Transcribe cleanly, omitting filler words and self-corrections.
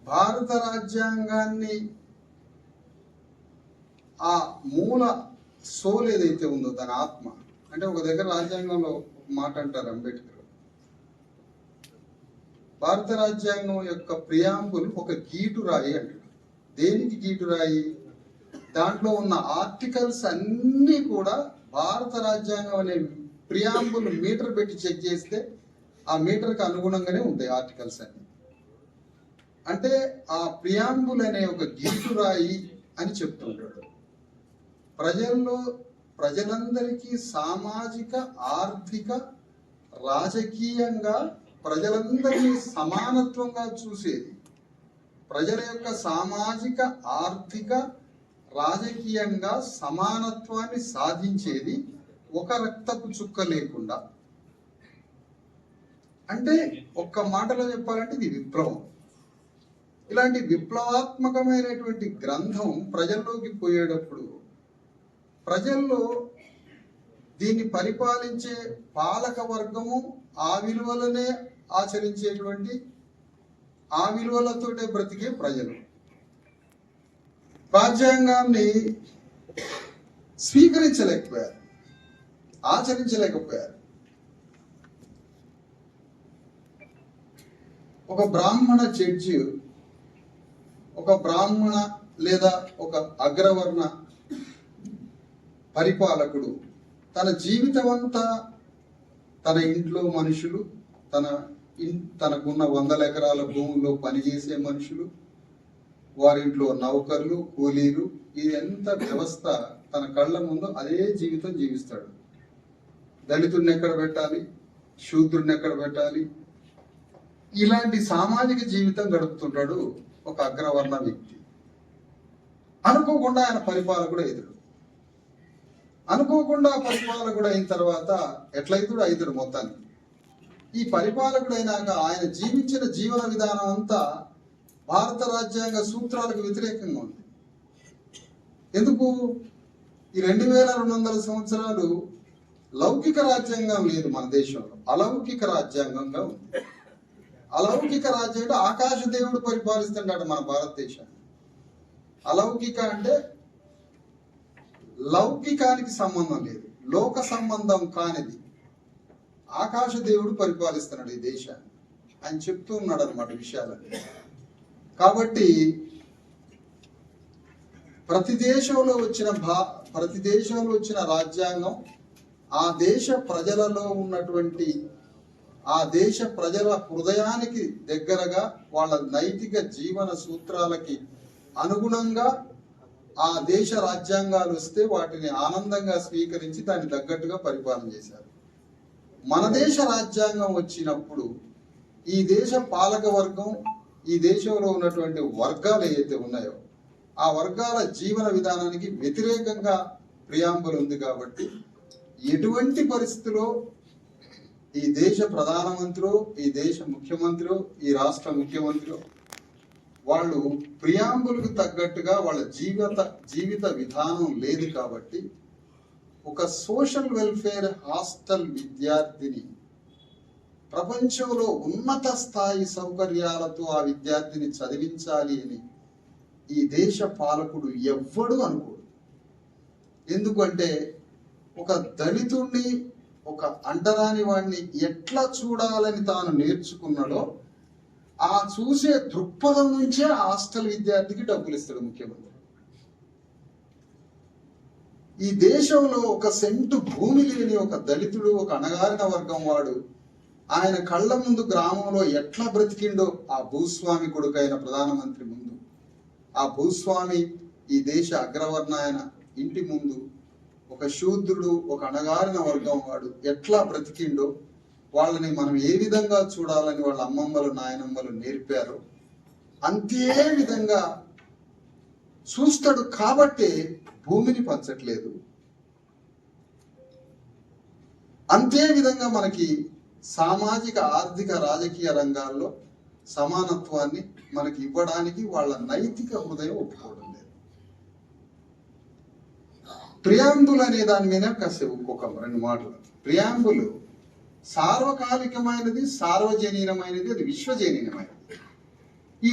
భారత రాజ్యాంగాన్ని ఆ మూల సోల్ ఏదైతే ఉందో దాని ఆత్మ అంటే ఒక దగ్గర రాజ్యాంగంలో మాట అంటారు అంబేద్కర్, భారత రాజ్యాంగం యొక్క ప్రియాంబుల్ ఒక గీటు రాయి అంటాడు. దేనికి గీటు రాయి? దాంట్లో ఉన్న ఆర్టికల్స్ అన్నీ కూడా భారత రాజ్యాంగం అనే ప్రియాంబుల్ మీటర్ పెట్టి చెక్ చేస్తే ఆ మీటర్కి అనుగుణంగానే ఉంటాయి ఆర్టికల్స్ అన్ని. అంటే ఆ ప్రియాంబుల్ అనే ఒక గీటు రాయి అని చెప్తుంటాడు. ప్రజలందరికీ సామాజిక, ఆర్థిక, రాజకీయంగా ప్రజలందరినీ సమానత్వంగా చూసేది, ప్రజల యొక్క సామాజిక, ఆర్థిక, రాజకీయంగా సమానత్వాన్ని సాధించేది ఒక రక్తపు చుక్క లేకుండా. అంటే ఒక్క మాటలో చెప్పాలంటే ఇది విప్లవం. ఇలాంటి విప్లవాత్మకమైనటువంటి గ్రంథం ప్రజల్లోకి పోయేటప్పుడు ప్రజల్లో దీన్ని పరిపాలించే పాలక వర్గము ఆ విలువలనే ఆచరించేటువంటి, ఆ విలువలతోటే బ్రతికే ప్రజలు రాజ్యాంగాన్ని స్వీకరించలేకపోయారు, ఆచరించలేకపోయారు. ఒక బ్రాహ్మణ జడ్జి, ఒక బ్రాహ్మణ లేదా ఒక అగ్రవర్ణ పరిపాలకుడు తన జీవితం అంతా తన ఇంట్లో మనుషులు, తనకున్న 100 ఎకరాల భూముల్లో పనిచేసే మనుషులు, వారింట్లో నౌకర్లు, కూలీలు, ఇది ఎంత వ్యవస్థ తన కళ్ళ ముందు అదే జీవితం జీవిస్తాడు. దళితుడిని ఎక్కడ పెట్టాలి, శూద్రుడిని ఎక్కడ పెట్టాలి, ఇలాంటి సామాజిక జీవితం గడుపుతుంటాడు ఒక అగ్రవర్ణ వ్యక్తి. అనుకోకుండా ఆయన పరిపాలకుడు ఎదురు, అనుకోకుండా పరిపాలకుడు అయిన తర్వాత ఎట్లయితుడు అవుతాడు మొత్తానికి. ఈ పరిపాలకుడు అయినాక ఆయన జీవించిన జీవన విధానం అంతా భారత రాజ్యాంగ సూత్రాలకు వ్యతిరేకంగా ఉంది. ఎందుకు? ఈ 2200 సంవత్సరాలు లౌకిక రాజ్యాంగం లేదు మన దేశంలో, అలౌకిక రాజ్యాంగంగా ఉంది. అలౌకిక రాజ్యాంగం ఆకాశ దేవుడు పరిపాలిస్తున్నాడు మన భారతదేశాన్ని. అలౌకిక అంటే లౌకికానికి సంబంధం లేదు, లోక సంబంధం కానిది ఆకాశ దేవుడు పరిపాలిస్తున్నాడు ఈ దేశాన్ని అని చెప్తూ ఉన్నాడు అన్నమాట విషయాలని. కాబట్టి ప్రతి దేశంలో వచ్చిన రాజ్యాంగం ఆ దేశ ప్రజలలో ఉన్నటువంటి, ఆ దేశ ప్రజల హృదయానికి దగ్గరగా వాళ్ళ నైతిక జీవన సూత్రాలకి అనుగుణంగా ఆ దేశ రాజ్యాంగాలు వస్తే వాటిని ఆనందంగా స్వీకరించి దాన్ని తగ్గట్టుగా పరిపాలన చేశారు. మన దేశ రాజ్యాంగం వచ్చినప్పుడు ఈ దేశ పాలక వర్గం, ఈ దేశంలో ఉన్నటువంటి వర్గాలు ఏవైతే ఉన్నాయో ఆ వర్గాల జీవన విధానానికి వ్యతిరేకంగా ప్రియాంబుల్ ఉంది. కాబట్టి ఎటువంటి పరిస్థితిలో ఈ దేశ ప్రధానమంత్రి, ఈ దేశ ముఖ్యమంత్రి, ఈ రాష్ట్ర ముఖ్యమంత్రి వాళ్ళు ప్రియాంబుల్కు తగ్గట్టుగా వాళ్ళ జీవిత విధానం లేదు. కాబట్టి ఒక సోషల్ వెల్ఫేర్ హాస్టల్ విద్యార్థిని ప్రపంచంలో ఉన్నత స్థాయి సౌకర్యాలతో ఆ విద్యార్థిని చదివించాలి అని ఈ దేశ పాలకుడు ఎవ్వడూ అనుకోడు. ఎందుకంటే ఒక దళితుణ్ణి, ఒక అంటరాని వాడిని ఎట్లా చూడాలని తాను నేర్చుకున్నాడో ఆ చూసే దృక్పథం నుంచే ఆ హాస్టల్ విద్యార్థికి డబ్బులు ఇస్తాడు ముఖ్యమంత్రి. ఈ దేశంలో ఒక సెంటు భూమి లేని ఒక దళితుడు, ఒక అణగారిన వర్గం వాడు ఆయన కళ్ళ ముందు గ్రామంలో ఎట్లా బ్రతికిండో ఆ భూస్వామి కొడుకైన ప్రధానమంత్రి ముందు, ఆ భూస్వామి ఈ దేశ అగ్రవర్ణ ఆయన ఇంటి ముందు ఒక శూద్రుడు, ఒక అణగారిన వర్గం వాడు ఎట్లా బ్రతికిండో వాళ్ళని మనం ఏ విధంగా చూడాలని వాళ్ళ అమ్మమ్మలు, నాయనమ్మలు నేర్పారు, అంతే విధంగా చూస్తాడు. కాబట్టే భూమిని పంచట్లేదు. అంతే విధంగా మనకి సామాజిక, ఆర్థిక, రాజకీయ రంగాల్లో సమానత్వాన్ని మనకి ఇవ్వడానికి వాళ్ళ నైతిక హృదయం ఒప్పుకోవడం లేదు. ప్రియాంబుల్ అనే దాని మీద కాసేపు ఇంకొక 2 మాటలు. ప్రియాంబుల్ సార్వకాలికమైనది, సార్వజనీనమైనది, అది విశ్వజనీనమైనది.